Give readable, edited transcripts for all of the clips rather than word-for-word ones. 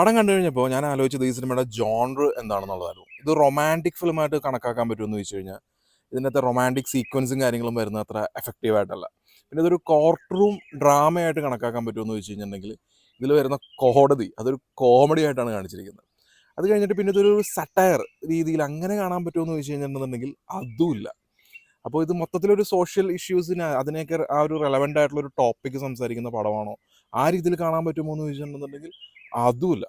പടം കണ്ടു കഴിഞ്ഞപ്പോൾ ഞാൻ ആലോചിച്ചത് ഈ സിനിമയുടെ ജോൺറ് എന്താണെന്നുള്ളതായിരുന്നു. ഇത് റൊമാൻറ്റിക് ഫിലിമായിട്ട് കണക്കാക്കാൻ പറ്റുമെന്ന് ചോദിച്ചു കഴിഞ്ഞാൽ ഇതിനകത്ത് റൊമാൻറ്റിക് സീക്വൻസും കാര്യങ്ങളും വരുന്ന അത്ര എഫക്റ്റീവ് ആയിട്ടല്ല. പിന്നെ ഇതൊരു കോർട്ട് റൂം ഡ്രാമയായിട്ട് കണക്കാക്കാൻ പറ്റുമെന്ന് ചോദിച്ചു കഴിഞ്ഞിട്ടുണ്ടെങ്കിൽ ഇതിൽ വരുന്ന കോടതി അതൊരു കോമഡി ആയിട്ടാണ് കാണിച്ചിരിക്കുന്നത്. അത് കഴിഞ്ഞിട്ട് പിന്നെ ഇതൊരു സട്ടയർ രീതിയിൽ അങ്ങനെ കാണാൻ പറ്റുമെന്ന് ചോദിച്ചു കഴിഞ്ഞിട്ടുണ്ടെങ്കിൽ അതുമില്ല. അപ്പോൾ ഇത് മൊത്തത്തിലൊരു സോഷ്യൽ ഇഷ്യൂസിന് അതിനെയൊക്കെ ആ ഒരു റെലവൻ്റ് ആയിട്ടുള്ള ഒരു ടോപ്പിക്ക് സംസാരിക്കുന്ന പടമാണോ ആ രീതിയിൽ കാണാൻ പറ്റുമോ എന്ന് ചോദിച്ചിട്ടുണ്ടെന്നുണ്ടെങ്കിൽ അതുമില്ല.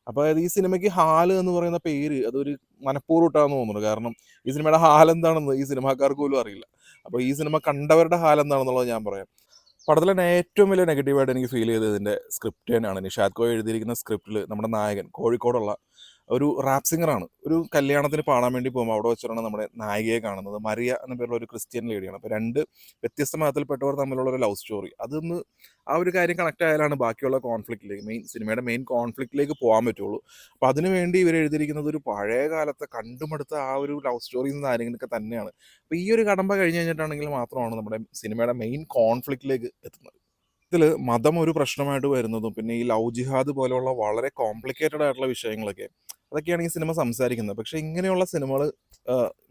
അപ്പോൾ അതായത് ഈ സിനിമയ്ക്ക് ഹാല് എന്ന് പറയുന്ന പേര് അതൊരു മനഃപൂർവ്വം ഇട്ടാന്ന് തോന്നുന്നു. കാരണം ഈ സിനിമയുടെ ഹാൽ എന്താണെന്ന് ഈ സിനിമാക്കാർക്ക് പോലും അറിയില്ല. അപ്പോൾ ഈ സിനിമ കണ്ടവരുടെ ഹാൽ എന്താണെന്നുള്ളത് ഞാൻ പറയാം. പടത്തിലെ ഏറ്റവും വലിയ നെഗറ്റീവായിട്ട് എനിക്ക് ഫീൽ ചെയ്തത് ഇതിൻ്റെ സ്ക്രിപ്റ്റ് തന്നെയാണ്. നിഷാദ് കോയ എഴുതിയിരിക്കുന്ന സ്ക്രിപ്റ്റിൽ നമ്മുടെ നായകൻ കോഴിക്കോടുള്ള ഒരു റാപ്പ് സിംഗറാണ്. ഒരു കല്യാണത്തിന് പാടാൻ വേണ്ടി പോകുമ്പോൾ അവിടെ വെച്ചാണ് നമ്മുടെ നായികയെ കാണുന്നത്. മരിയ എന്ന പേരുള്ള ഒരു ക്രിസ്ത്യൻ ലേഡിയാണ്. അപ്പോൾ രണ്ട് വ്യത്യസ്ത മതത്തിൽപ്പെട്ടവർ തമ്മിലുള്ള ഒരു ലവ് സ്റ്റോറി. അതൊന്ന് ആ ഒരു കാര്യം കണക്ട് ആയാലാണ് ബാക്കിയുള്ള കോൺഫ്ലിക്റ്റിലേക്ക് സിനിമയുടെ മെയിൻ കോൺഫ്ലിക്റ്റിലേക്ക് പോകാൻ പറ്റുള്ളൂ. അപ്പോൾ അതിനു വേണ്ടി ഇവർ എഴുതിയിരിക്കുന്നത് ഒരു പഴയ കാലത്തെ കണ്ടുമടുത്ത ആ ഒരു ലവ് സ്റ്റോറീസ് കാര്യങ്ങളൊക്കെ തന്നെയാണ്. അപ്പോൾ ഈ ഒരു കടമ്പ കഴിഞ്ഞ് കഴിഞ്ഞിട്ടാണെങ്കിൽ മാത്രമാണ് നമ്മുടെ സിനിമയുടെ മെയിൻ കോൺഫ്ലിക്റ്റിലേക്ക് എത്തുന്നത്. ഇതിൽ മതം ഒരു പ്രശ്നമായിട്ട് വരുന്നതും പിന്നെ ഈ ലവ് ജിഹാദ് പോലെയുള്ള വളരെ കോംപ്ലിക്കേറ്റഡ് ആയിട്ടുള്ള വിഷയങ്ങളൊക്കെ അതൊക്കെയാണ് ഈ സിനിമ സംസാരിക്കുന്നത്. പക്ഷേ ഇങ്ങനെയുള്ള സിനിമകൾ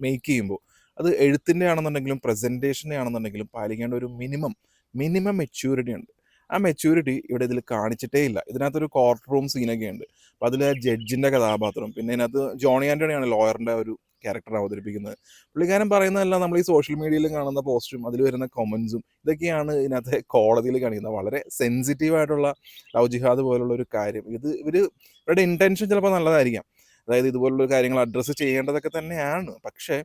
മേക്ക് ചെയ്യുമ്പോൾ അത് എഴുത്തിൻ്റെ ആണെന്നുണ്ടെങ്കിലും പ്രസൻറ്റേഷൻ്റെ ആണെന്നുണ്ടെങ്കിലും പാലിക്കേണ്ട ഒരു മിനിമം മെച്യൂരിറ്റി ഉണ്ട്. ആ മെച്യൂരിറ്റി ഇവിടെ ഇതിൽ കാണിച്ചിട്ടേ ഇല്ല. ഇതിനകത്തൊരു കോർട്ട് റൂം സീനൊക്കെ ഉണ്ട്. അപ്പോൾ അതിൽ ജഡ്ജിൻ്റെ കഥാപാത്രം പിന്നെ ഇതിനകത്ത് ജോണി ആൻ്റണിയാണ് ലോയറിൻ്റെ ഒരു ക്യാരക്ടർ അവതരിപ്പിക്കുന്നത്. പുള്ളിക്കാരൻ പറയുന്നതെല്ലാം നമ്മൾ ഈ സോഷ്യൽ മീഡിയയിൽ കാണുന്ന പോസ്റ്റും അതിൽ വരുന്ന കൊമൻസും ഇതൊക്കെയാണ് ഇതിനകത്തെ കോടതിയിൽ കാണിക്കുന്നത്. വളരെ സെൻസിറ്റീവായിട്ടുള്ള ലവ് ജിഹാദ് പോലുള്ള ഒരു കാര്യം ഇവരുടെ ഇൻറ്റൻഷൻ ചിലപ്പോൾ നല്ലതായിരിക്കാം. അതായത് ഇതുപോലുള്ള കാര്യങ്ങൾ അഡ്രസ്സ് ചെയ്യേണ്ടതൊക്കെ തന്നെയാണ്. പക്ഷേ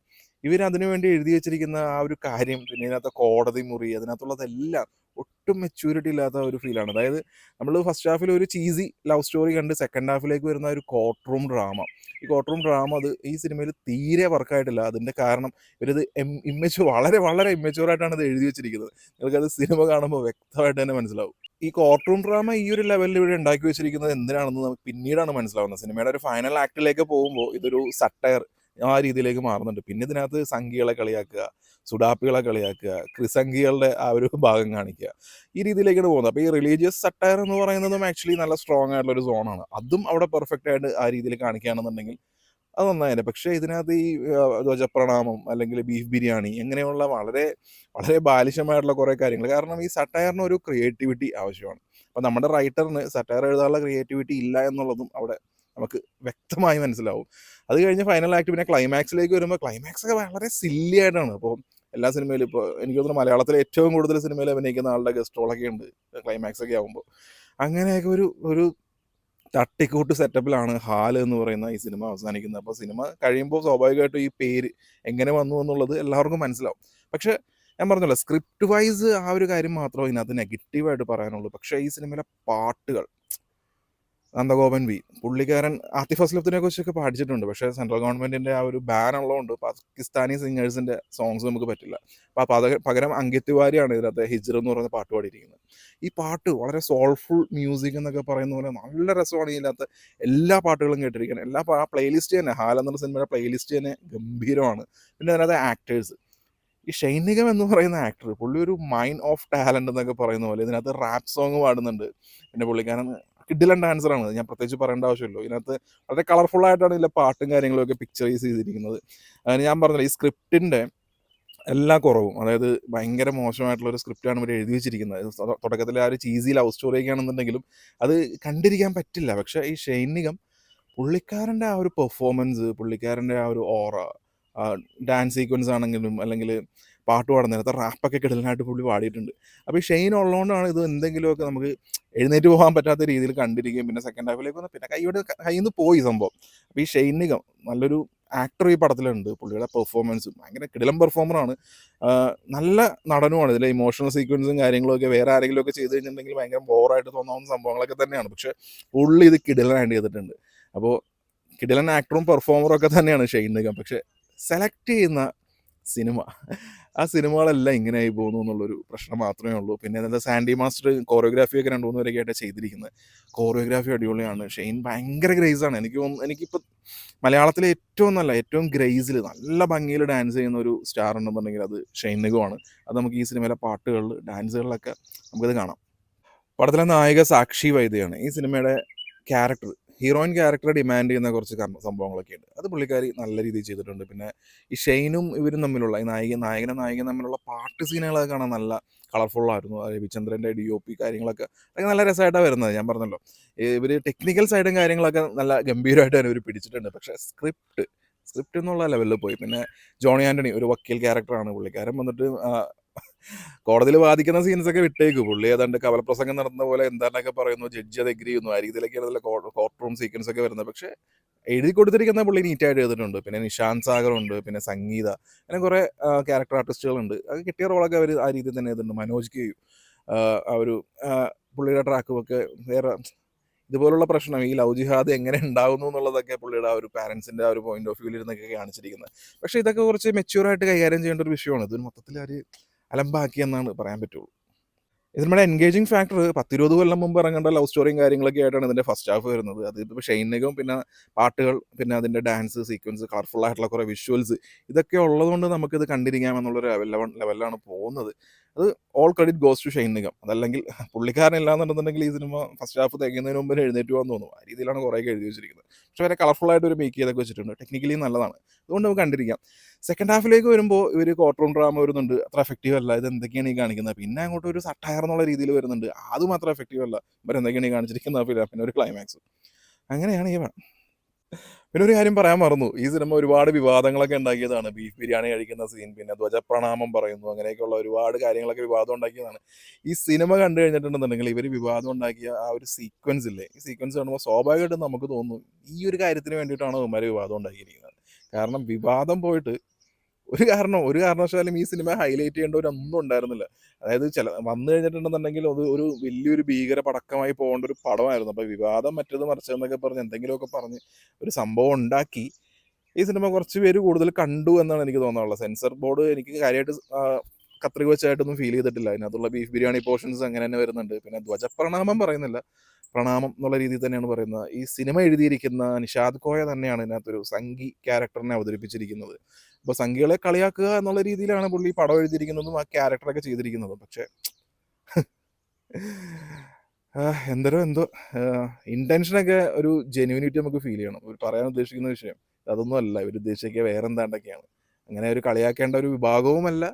ഇവരതിനു വേണ്ടി എഴുതി വെച്ചിരിക്കുന്ന ആ ഒരു കാര്യം പിന്നെ ഇതിനകത്തെ കോടതി മുറി അതിനകത്തുള്ളതെല്ലാം ഒട്ടും മെച്യൂരിറ്റി ഇല്ലാത്ത ഒരു ഫീലാണ്. അതായത് നമ്മൾ ഫസ്റ്റ് ഹാഫിൽ ഒരു ചീസി ലവ് സ്റ്റോറി കണ്ട് സെക്കൻഡ് ഹാഫിലേക്ക് വരുന്ന ഒരു കോർട്ട് റൂം ഡ്രാമ. ഈ കോർട്ട് റൂം ഡ്രാമ അത് ഈ സിനിമയിൽ തീരെ വർക്കായിട്ടില്ല. അതിൻ്റെ കാരണം ഇവരിത് വളരെ വളരെ ഇമ്മച്യൂറായിട്ടാണ് ഇത് എഴുതി വെച്ചിരിക്കുന്നത്. നിങ്ങൾക്കത് സിനിമ കാണുമ്പോൾ വ്യക്തമായിട്ട് തന്നെ മനസ്സിലാവും. ഈ കോർട്ട് റൂം ഡ്രാമ ഈ ഒരു ലെവലിൽ ഇവിടെ ഉണ്ടാക്കി വെച്ചിരിക്കുന്നത് എന്തിനാണെന്ന് നമുക്ക് പിന്നീടാണ് മനസ്സിലാവുന്നത്. സിനിമയുടെ ഒരു ഫൈനൽ ആക്ടിലേക്ക് പോകുമ്പോൾ ഇതൊരു സട്ടയർ ആ രീതിയിലേക്ക് മാറുന്നുണ്ട്. പിന്നെ ഇതിനകത്ത് സംഘികളെ കളിയാക്കുക, സുഡാപ്പികളെ കളിയാക്കുക, ക്രിസംഘികളുടെ ആ ഒരു ഭാഗം കാണിക്കുക, ഈ രീതിയിലേക്കാണ് പോകുന്നത്. അപ്പോൾ ഈ റിലീജിയസ് സട്ടയർ എന്ന് പറയുന്നതും ആക്ച്വലി നല്ല സ്ട്രോങ് ആയിട്ടുള്ള ഒരു സോണാണ്. അതും അവിടെ പെർഫെക്റ്റ് ആയിട്ട് ആ രീതിയിൽ കാണിക്കുകയാണെന്നുണ്ടെങ്കിൽ അത് നന്നായേനെ. പക്ഷേ ഇതിനകത്ത് ഈ ധ്വജപ്രണാമം അല്ലെങ്കിൽ ബീഫ് ബിരിയാണി ഇങ്ങനെയുള്ള വളരെ വളരെ ബാലിശമായിട്ടുള്ള കുറേ കാര്യങ്ങൾ. കാരണം ഈ സട്ടയറിന് ഒരു ക്രിയേറ്റിവിറ്റി ആവശ്യമാണ്. അപ്പോൾ നമ്മുടെ റൈറ്ററിന് സട്ടയർ എഴുതാനുള്ള ക്രിയേറ്റിവിറ്റി ഇല്ല എന്നുള്ളതും അവിടെ നമുക്ക് വ്യക്തമായി മനസ്സിലാവും. അത് കഴിഞ്ഞ് ഫൈനൽ ആക്ട് പിന്നെ ക്ലൈമാക്സിലേക്ക് വരുമ്പോൾ ക്ലൈമാക്സ് ഒക്കെ വളരെ സില്ലി ആയിട്ടാണ്. അപ്പോൾ എല്ലാ സിനിമയിലും ഇപ്പോൾ എനിക്ക് തോന്നുന്നു മലയാളത്തിലെ ഏറ്റവും കൂടുതൽ സിനിമയിൽ അഭിനയിക്കുന്ന ആളുടെ ഗസ്റ്റ് റോളൊക്കെ ഉണ്ട് ക്ലൈമാക്സ് ഒക്കെ ആകുമ്പോൾ. അങ്ങനെയൊക്കെ ഒരു ഒരു തട്ടിക്കൂട്ട് സെറ്റപ്പിലാണ് ഹാല് എന്ന് പറയുന്ന ഈ സിനിമ അവസാനിക്കുന്നത്. അപ്പോൾ സിനിമ കഴിയുമ്പോൾ സ്വാഭാവികമായിട്ടും ഈ പേര് എങ്ങനെ വന്നു എന്നുള്ളത് എല്ലാവർക്കും മനസ്സിലാവും. പക്ഷേ ഞാൻ പറഞ്ഞല്ലോ സ്ക്രിപ്റ്റ് വൈസ് ആ ഒരു കാര്യം മാത്രമേ ഇതിനകത്ത് നെഗറ്റീവായിട്ട് പറയാനുള്ളൂ. പക്ഷേ ഈ സിനിമയിലെ പാട്ടുകൾ നന്ദഗോപൻ വി പുള്ളിക്കാരൻ ആതിഫ് അസ്ലത്തിനെ കുറിച്ചൊക്കെ പഠിച്ചിട്ടുണ്ട്. പക്ഷേ സെൻട്രൽ ഗവൺമെൻറ്റിൻ്റെ ആ ഒരു ബാൻ ഉള്ളതുകൊണ്ട് പാകിസ്ഥാനി സിംഗേഴ്സിൻ്റെ സോങ്സ് നമുക്ക് പറ്റില്ല. അപ്പോൾ പകരം അങ്കിത് തിവാരിയാണ് ഇതിനകത്ത് ഹിജ്ർ എന്ന് പറയുന്ന പാട്ട് പാടിയിരിക്കുന്നത്. ഈ പാട്ട് വളരെ സോൾഫുൾ മ്യൂസിക് എന്നൊക്കെ പറയുന്ന പോലെ നല്ല രസമാണ്. ഇതിനകത്ത് എല്ലാ പാട്ടുകളും കേട്ടിരിക്കുന്നത്. ആ പ്ലേലിസ്റ്റ് തന്നെ ഹാൽ എന്നുള്ള സിനിമയുടെ പ്ലേലിസ്റ്റ് തന്നെ ഗംഭീരമാണ്. പിന്നെ അതിനകത്ത് ആക്ടേഴ്സ് ഈ ഷൈൻ നിഗം എന്ന് പറയുന്ന ആക്ടർ പുള്ളി ഒരു മൈൻ ഓഫ് ടാലൻ്റ് എന്നൊക്കെ പറയുന്ന പോലെ ഇതിനകത്ത് റാപ്പ് സോങ് പാടുന്നുണ്ട്. പിന്നെ പുള്ളിക്കാരൻ കിഡിലൻ ഡാൻസറാണ്. ഞാൻ പ്രത്യേകിച്ച് പറയേണ്ട ആവശ്യമില്ലല്ലോ. ഇതിനകത്ത് വളരെ കളർഫുള്ളായിട്ടാണ് ഇതിലെ പാട്ടും കാര്യങ്ങളൊക്കെ പിക്ചറൈസ് ചെയ്തിരിക്കുന്നത്. അതിന് ഞാൻ പറഞ്ഞില്ല ഈ സ്ക്രിപ്റ്റിൻ്റെ എല്ലാ കുറവും അതായത് ഭയങ്കര മോശമായിട്ടുള്ളൊരു സ്ക്രിപ്റ്റാണ് ഇവർ എഴുതി വെച്ചിരിക്കുന്നത്. തുടക്കത്തിൽ ആ ഒരു ചീസി ലവ് സ്റ്റോറിയൊക്കെ ആണെന്നുണ്ടെങ്കിലും അത് കണ്ടിരിക്കാൻ പറ്റില്ല. പക്ഷേ ഈ ഷൈൻ നിഗം പുള്ളിക്കാരൻ്റെ ആ ഒരു പെർഫോമൻസ് പുള്ളിക്കാരൻ്റെ ആ ഒരു ഓറ ഡാൻസ് സീക്വൻസ് ആണെങ്കിലും അല്ലെങ്കിൽ പാട്ട് പാടുന്ന നേരത്തെ റാപ്പൊക്കെ കിടലിനായിട്ട് പുള്ളി പാടിയിട്ടുണ്ട്. അപ്പോൾ ഈ ഷെയ്ൻ ഉള്ളതുകൊണ്ടാണ് ഇത് എന്തെങ്കിലുമൊക്കെ നമുക്ക് എഴുന്നേറ്റ് പോകാൻ പറ്റാത്ത രീതിയിൽ കണ്ടിരിക്കുകയും പിന്നെ സെക്കൻഡ് ഹാഫിലേക്ക് വന്ന് പിന്നെ കയ്യിൽ നിന്ന് പോയി സംഭവം. അപ്പോൾ ഈ ഷെയ്ൻ നിഗം നല്ലൊരു ആക്ടർ ഈ പടത്തിലുണ്ട്. പുള്ളിയുടെ പെർഫോമൻസും ഭയങ്കര കിടിലം പെർഫോമറാണ്. നല്ല നടനുമാണ്. ഇതിലെ ഇമോഷണൽ സീക്വൻസും കാര്യങ്ങളൊക്കെ വേറെ ആരെങ്കിലുമൊക്കെ ചെയ്ത് കഴിഞ്ഞിട്ടുണ്ടെങ്കിൽ ഭയങ്കര ബോറായിട്ട് തോന്നാവുന്ന സംഭവങ്ങളൊക്കെ തന്നെയാണ്. പക്ഷേ പുള്ളി ഇത് കിടിലനായിട്ട് ചെയ്തിട്ടുണ്ട്. അപ്പോൾ കിടിലൻ ആക്ടറും പെർഫോമറും ഒക്കെ തന്നെയാണ് ഷെയ്ൻ നിഗം. പക്ഷേ സെലക്ട് ചെയ്യുന്ന സിനിമ ആ സിനിമകളെല്ലാം ഇങ്ങനെയായി പോകുന്നു എന്നുള്ളൊരു പ്രശ്നം മാത്രമേ ഉള്ളൂ. പിന്നെ എന്താ സാൻഡി മാസ്റ്റർ കോറിയോഗ്രാഫിയൊക്കെ 2-3 വരെയൊക്കെ ആയിട്ട് ചെയ്തിരിക്കുന്നത്. കോറിയോഗ്രാഫി അടിപൊളിയാണ്. ഷെയ്ൻ ഭയങ്കര ഗ്രേസാണ്. എനിക്കിപ്പോൾ മലയാളത്തിലെ ഏറ്റവും ഗ്രേസിൽ നല്ല ഭംഗിയിൽ ഡാൻസ് ചെയ്യുന്ന ഒരു സ്റ്റാർ ഉണ്ടെന്നുണ്ടെങ്കിൽ അത് ഷെയ്ൻ നിഗമാണ്. അത് നമുക്ക് ഈ സിനിമയിലെ പാട്ടുകളിൽ ഡാൻസുകളിലൊക്കെ നമുക്കത് കാണാം. പടത്തിലെ നായിക സാക്ഷി വൈദ്യയാണ്. ഈ സിനിമയുടെ ക്യാരക്ടർ ഹീറോയിൻ ക്യാരക്ടറെ ഡിമാൻഡ് ചെയ്യുന്ന കുറച്ച് സംഭവങ്ങളൊക്കെ ഉണ്ട്. അത് പുള്ളിക്കാരി നല്ല രീതിയിൽ ചെയ്തിട്ടുണ്ട്. പിന്നെ ഈ ഷെയ്നും ഇവരും തമ്മിലുള്ള ഈ നായകനും തമ്മിലുള്ള പാട്ട് സീനുകളൊക്കെ കാണാൻ നല്ല കളർഫുള്ളായിരുന്നു. രവിചന്ദ്രൻ്റെ DOP കാര്യങ്ങളൊക്കെ അതൊക്കെ നല്ല രസമായിട്ടാണ് വരുന്നത്. ഞാൻ പറഞ്ഞല്ലോ, ഇവർ ടെക്നിക്കൽ സൈഡും കാര്യങ്ങളൊക്കെ നല്ല ഗംഭീരമായിട്ട് തന്നെ ഇവർ പിടിച്ചിട്ടുണ്ട്. പക്ഷേ സ്ക്രിപ്റ്റ് എന്നുള്ള ലെവലിൽ പോയി. പിന്നെ ജോണി ആൻ്റണി ഒരു വക്കീൽ ക്യാരക്ടറാണ്. പുള്ളിക്കാരൻ വന്നിട്ട് കോടതിയിൽ വാദിക്കുന്ന സീൻസൊക്കെ വിട്ടേക്കും. പുള്ളി ഏതാണ്ട് കവലപ്രസംഗം നടത്തുന്ന പോലെ എന്താണ്ടൊക്കെ പറയുന്നു, ജഡ്ജി അത് എഗ്രി ചെയ്യുന്നു. ആ രീതിയിലൊക്കെയാണ് ഇതിലെ കോർട്ട് റൂം സീക്വൻസ് ഒക്കെ വരുന്നത്. പക്ഷേ എഴുതി കൊടുത്തിരിക്കുന്ന പുള്ളി നീറ്റായിട്ട് എഴുതിയിട്ടുണ്ട്. പിന്നെ നിഷാന്ത് സാഗറുണ്ട്, പിന്നെ സംഗീത, അങ്ങനെ കുറേ ക്യാരക്ടർ ആർട്ടിസ്റ്റുകളുണ്ട്. അത് കിട്ടിയ റോളൊക്കെ അവർ ആ രീതിയിൽ തന്നെ എഴുതുന്നുണ്ട്. മനോജ് ആ ഒരു പുള്ളിയുടെ ട്രാക്കും ഒക്കെ വേറെ ഇതുപോലുള്ള പ്രശ്നം ഈ ലവ് ജിഹാദ് എങ്ങനെ ഉണ്ടാകുന്നു എന്നുള്ളതൊക്കെ പുള്ളിയുടെ ആ ഒരു പാരൻസിൻ്റെ ആ ഒരു പോയിന്റ് ഓഫ് വ്യൂവിൽ ഇരുന്നൊക്കെ കാണിച്ചിരിക്കുന്നത്. പക്ഷേ ഇതൊക്കെ കുറച്ച് മെച്യൂറായിട്ട് കൈകാര്യം ചെയ്യേണ്ട ഒരു വിഷയമാണ്. ഇത് മൊത്തത്തിൽ ഒരു അലമ്പാക്കി എന്നാണ് പറയാൻ പറ്റുള്ളൂ. ഇതിന്റെ എൻഗേജിങ് ഫാക്ടർ 10-20 കൊല്ലം മുമ്പ് ഇറങ്ങേണ്ട ലവ് സ്റ്റോറിയും കാര്യങ്ങളൊക്കെ ആയിട്ടാണ് ഇതിന്റെ ഫസ്റ്റ് ഹാഫ് വരുന്നത്. അതിപ്പോൾ ഷെയ്നികം, പിന്നെ പാട്ടുകൾ, പിന്നെ അതിന്റെ ഡാൻസ് സീക്വൻസ്, കളർഫുൾ ആയിട്ടുള്ള കുറേ വിഷ്വൽസ്, ഇതൊക്കെ ഉള്ളതുകൊണ്ട് നമുക്കിത് കണ്ടിരിക്കാം എന്നുള്ളൊരു ലെവലിലാണ് പോകുന്നത്. അത് all credit goes to Shane Nigam. അതല്ലെങ്കിൽ പുള്ളിക്കാരനില്ലാന്നുണ്ടെന്നുണ്ടെങ്കിൽ ഈ സിനിമ ഫസ്റ്റ് ഹാഫ് തികയുന്നതിന് മുമ്പ് എഴുന്നേറ്റ് പോകാൻ തോന്നും. ആ രീതിയിലാണ് കുറേയൊക്കെ എഴുതി വെച്ചിരിക്കുന്നത്. പക്ഷേ വരെ കളർഫുൾ ആയിട്ട് ഒരു മേക്ക് ചെയ്തൊക്കെ വെച്ചിട്ടുണ്ട്. ടെക്നിക്കലി നല്ലതാണ്. അതുകൊണ്ട് നമുക്ക് കണ്ടിരിക്കാം. സെക്കൻഡ് ഹാഫിലേക്ക് വരുമ്പോൾ ഇവർ കോർട്ട് റൂം ഡ്രാമ വരുന്നുണ്ട്. അത്ര എഫക്റ്റീവ് അല്ല. ഇത് എന്തൊക്കെയാണ് ഈ കാണിക്കുന്നത്? പിന്നെ അങ്ങോട്ട് ഒരു സട്ടയർ എന്നുള്ള രീതിയിൽ വരുന്നുണ്ട്. അതും അത്ര എഫക്റ്റീവ് അല്ല. ഇവരെന്തൊക്കെയാണ് ഈ കാണിച്ചിരിക്കുന്നത്? പിന്നെ ഒരു ക്ലൈമാക്സ്. അങ്ങനെയാണ് ഈ പടം. പിന്നെ ഒരു കാര്യം പറയാൻ മറന്നു. ഈ സിനിമ ഒരുപാട് വിവാദങ്ങളൊക്കെ ഉണ്ടാക്കിയതാണ്. ബീഫ് ബിരിയാണി കഴിക്കുന്ന സീൻ, പിന്നെ ധ്വജപ്രണാമം പറയുന്നു, അങ്ങനെയൊക്കെയുള്ള ഒരുപാട് കാര്യങ്ങളൊക്കെ വിവാദം ഉണ്ടാക്കിയതാണ്. ഈ സിനിമ കണ്ടു കഴിഞ്ഞിട്ടുണ്ടെന്നുണ്ടെങ്കിൽ ഇവർ വിവാദം ഉണ്ടാക്കിയ ആ ഒരു സീക്വൻസ് ഇല്ലേ, ഈ സീക്വൻസ് കാണുമ്പോൾ സ്വാഭാവികമായിട്ടും നമുക്ക് തോന്നും ഈ ഒരു കാര്യത്തിന് വേണ്ടിയിട്ടാണ് ഇവന്മാർ വിവാദം ഉണ്ടാക്കിയിരിക്കുന്നത്. കാരണം വിവാദം പോയിട്ട് ഒരു കാരണവശാലും ഈ സിനിമ ഹൈലൈറ്റ് ചെയ്യേണ്ടവരൊന്നും ഉണ്ടായിരുന്നില്ല. അതായത് വന്നു കഴിഞ്ഞിട്ടുണ്ടെന്നുണ്ടെങ്കിൽ അത് ഒരു വലിയൊരു ഭീകര പടക്കമായി പോകേണ്ട ഒരു പടമായിരുന്നു. അപ്പോൾ വിവാദം മറ്റേത് മറിച്ചതെന്നൊക്കെ പറഞ്ഞ് എന്തെങ്കിലുമൊക്കെ പറഞ്ഞ് ഒരു സംഭവം ഉണ്ടാക്കി ഈ സിനിമ കുറച്ച് പേര് കൂടുതൽ കണ്ടു എന്നാണ് എനിക്ക് തോന്നാനുള്ളത്. സെൻസർ ബോർഡ് എനിക്ക് കാര്യമായിട്ട് കത്രിക വെച്ചായിട്ടൊന്നും ഫീൽ ചെയ്തിട്ടില്ല. അതിനകത്തുള്ള ബീഫ് ബിരിയാണി പോർഷൻസ് അങ്ങനെ തന്നെ വരുന്നുണ്ട്. പിന്നെ ധ്വജപ്രണാമം പറയുന്നില്ല, പ്രണാമം എന്നുള്ള രീതിയിൽ തന്നെയാണ് പറയുന്നത്. ഈ സിനിമ എഴുതിയിരിക്കുന്ന നിഷാദ് കോയ തന്നെയാണ് ഇതിനകത്തൊരു സംഗി ക്യാരക്ടറിനെ അവതരിപ്പിച്ചിരിക്കുന്നത്. അപ്പോൾ സംഘികളെ കളിയാക്കുക എന്നുള്ള രീതിയിലാണ് പുള്ളി പടം എഴുതിയിരിക്കുന്നതും ആ ക്യാരക്ടറൊക്കെ ചെയ്തിരിക്കുന്നതും. പക്ഷേ എന്തോ ഇൻറ്റൻഷനൊക്കെ ഒരു ജെന്യൂനിറ്റി നമുക്ക് ഫീൽ ചെയ്യണം. ഒരു പറയാൻ ഉദ്ദേശിക്കുന്ന വിഷയം അതൊന്നും അല്ല. ഇവർ ഉദ്ദേശിക്കുക വേറെ എന്താണ്ടൊക്കെയാണ്. അങ്ങനെ ഒരു കളിയാക്കേണ്ട ഒരു വിഭാഗവുമല്ല,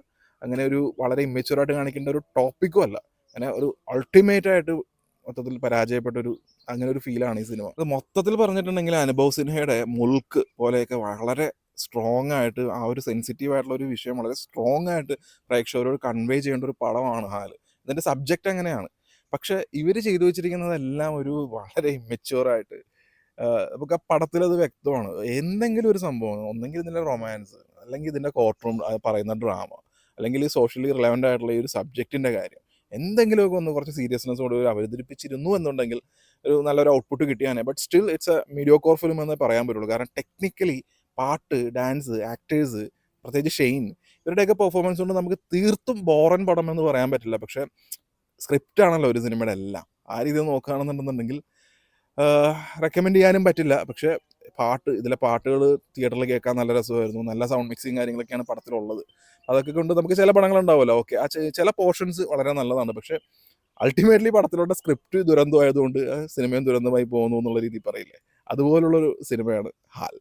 അങ്ങനെ ഒരു വളരെ ഇമ്മച്ചുവറായിട്ട് കാണിക്കേണ്ട ഒരു ടോപ്പിക്കും അല്ല. അങ്ങനെ ഒരു അൾട്ടിമേറ്റ് ആയിട്ട് മൊത്തത്തിൽ പരാജയപ്പെട്ടൊരു അങ്ങനെ ഒരു ഫീലാണ് ഈ സിനിമ. അത് മൊത്തത്തിൽ പറഞ്ഞിട്ടുണ്ടെങ്കിൽ അനുഭവ് സിൻഹയുടെ മുൾക്ക് പോലെയൊക്കെ വളരെ സ്ട്രോങ് ആയിട്ട് ആ ഒരു സെൻസിറ്റീവ് ആയിട്ടുള്ള ഒരു വിഷയം വളരെ സ്ട്രോങ് ആയിട്ട് പ്രേക്ഷകരോട് കൺവേ ചെയ്യേണ്ട ഒരു പടമാണ് ഹാല്. ഇതിൻ്റെ സബ്ജക്റ്റ് അങ്ങനെയാണ്. പക്ഷെ ഇവർ ചെയ്തു വെച്ചിരിക്കുന്നതെല്ലാം ഒരു വളരെ ഇമ്മച്ചുവറായിട്ട് നമുക്ക് ആ പടത്തിൽ അത് വ്യക്തമാണ്. എന്തെങ്കിലും ഒരു സംഭവം, ഒന്നെങ്കിൽ ഇതിൻ്റെ റൊമാൻസ്, അല്ലെങ്കിൽ ഇതിൻ്റെ കോർട്ട് റൂം പറയുന്ന ഡ്രാമ, അല്ലെങ്കിൽ സോഷ്യലി റിലവൻ്റ് ആയിട്ടുള്ള ഈ ഒരു സബ്ജക്റ്റിൻ്റെ കാര്യം, എന്തെങ്കിലുമൊക്കെ ഒന്ന് കുറച്ച് സീരിയസ്നെസ്സോട് അവതരിപ്പിച്ചിരുന്നു എന്നുണ്ടെങ്കിൽ ഒരു നല്ലൊരു ഔട്ട്പുട്ട് കിട്ടിയാനെ. But still it's a mediocre film എന്നേ പറയാൻ പറ്റുള്ളൂ. കാരണം ടെക്നിക്കലി പാട്ട്, ഡാൻസ്, ആക്ടേഴ്സ്, പ്രത്യേകിച്ച് ഷെയ്ൻ, ഇവരുടെയൊക്കെ പെർഫോമൻസ് കൊണ്ട് നമുക്ക് തീർത്തും ബോറൻ പടം എന്ന് പറയാൻ പറ്റില്ല. പക്ഷേ സ്ക്രിപ്റ്റ് ആണല്ലോ ഒരു സിനിമയുടെ എല്ലാം. ആ രീതിയിൽ നോക്കുകയാണെന്നുണ്ടെന്നുണ്ടെങ്കിൽ റെക്കമെൻഡ് ചെയ്യാനും പറ്റില്ല. പക്ഷേ ഇതിലെ പാട്ടുകൾ തിയേറ്ററിൽ കേൾക്കാൻ നല്ല രസമായിരുന്നു. നല്ല സൗണ്ട് മിക്സിങ് കാര്യങ്ങളൊക്കെയാണ് പടത്തിലുള്ളത്. അതൊക്കെ കൊണ്ട് നമുക്ക് ചില പടങ്ങളുണ്ടാവുമല്ലോ, ഓക്കെ, ആ ചില പോർഷൻസ് വളരെ നല്ലതാണ്. പക്ഷേ അൾട്ടിമേറ്റ്ലി പടത്തിലുള്ള സ്ക്രിപ്റ്റ് ദുരന്തമായതുകൊണ്ട് സിനിമയും ദുരന്തമായി പോകുന്നു എന്നുള്ള രീതിയിൽ പറയില്ലേ, അതുപോലുള്ളൊരു സിനിമയാണ് ഹാൽ.